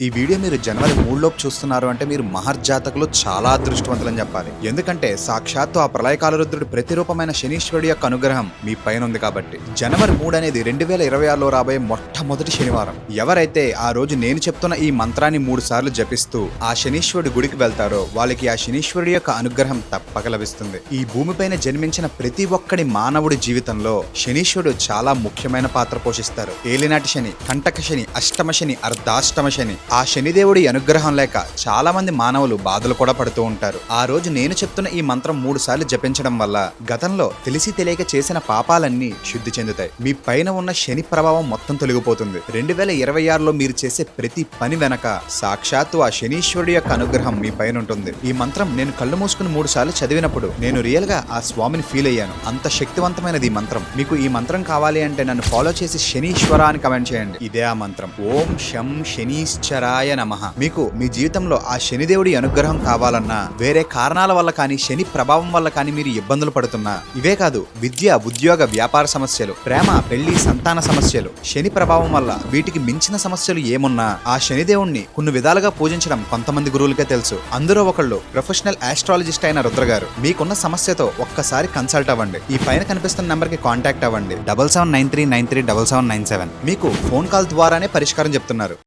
ఈ వీడియో మీరు జనవరి 3 లోపు చూస్తున్నారు అంటే మీరు మహర్జాతకులు చాలా అదృష్టవంతులని చెప్పాలి. ఎందుకంటే సాక్షాత్తు ఆ ప్రళయకాల రుద్రుడి ప్రతిరూపమైన శనీశ్వరుడి యొక్క అనుగ్రహం మీ పైన ఉంది కాబట్టి. జనవరి 3 అనేది 2026లో రాబోయే మొట్టమొదటి శనివారం. ఎవరైతే ఆ రోజు నేను చెప్తున్న ఈ మంత్రాన్ని 3 సార్లు జపిస్తూ ఆ శనీశ్వరుడి గుడికి వెళ్తారో వాళ్ళకి ఆ శనీశ్వరుడి యొక్క అనుగ్రహం తప్పక లభిస్తుంది. ఈ భూమిపైన జన్మించిన ప్రతి ఒక్కడి మానవుడి జీవితంలో శనీశ్వరుడు చాలా ముఖ్యమైన పాత్ర పోషిస్తారు. ఏలినాటి శని, కంటక శని, అష్టమ శని, అర్ధాష్టమ శని. ఆ శనిదేవుడి అనుగ్రహం లేక చాలా మంది మానవులు బాధలు కూడా పడుతూ ఉంటారు. ఆ రోజు నేను చెప్తున్న ఈ మంత్రం 3 సార్లు జపించడం వల్ల గతంలో తెలిసి తెలియక చేసిన పాపాలన్నీ శుద్ధి చెందుతాయి. మీ పైన ఉన్న శని ప్రభావం మొత్తం తొలగిపోతుంది. 2026లో మీరు చేసే ప్రతి పని వెనక సాక్షాత్తు ఆ శనీశ్వరుడి యొక్క అనుగ్రహం మీ పైన ఉంటుంది. ఈ మంత్రం నేను కళ్ళు మూసుకుని 3 సార్లు చదివినప్పుడు నేను రియల్ గా ఆ స్వామిని ఫీల్ అయ్యాను. అంత శక్తివంతమైనది ఈ మంత్రం. మీకు ఈ మంత్రం కావాలి అంటే నన్ను ఫాలో చేసి శనీశ్వర అని కమెంట్ చేయండి. ఇదే ఆ మంత్రం. ఓం శం శనీశ్వరాయ నమః. మీకు మీ జీవితంలో ఆ శనిదేవుడి అనుగ్రహం కావాలన్నా, వేరే కారణాల వల్ల కానీ, శని ప్రభావం వల్ల కానీ మీరు ఇబ్బందులు పడుతున్నా, ఇవే కాదు విద్య, ఉద్యోగ, వ్యాపార సమస్యలు, ప్రేమ, పెళ్లి, సంతాన సమస్యలు, శని ప్రభావం వల్ల వీటికి మించిన సమస్యలు ఏమున్నా ఆ శనిదేవుణ్ణి కొన్ని విధాలుగా పూజించడం కొంతమంది గురువులకే తెలుసు. అందులో ఒకళ్ళు ప్రొఫెషనల్ ఆస్ట్రాలజిస్ట్ అయిన రుద్ర గారు. మీకున్న సమస్యతో ఒక్కసారి కన్సల్ట్ అవ్వండి. ఈ పైన కనిపిస్తున్న నెంబర్ కి కాంటాక్ట్ అవ్వండి. 7793937797. మీకు ఫోన్ కాల్ ద్వారానే పరిష్కారం చెప్తున్నారు.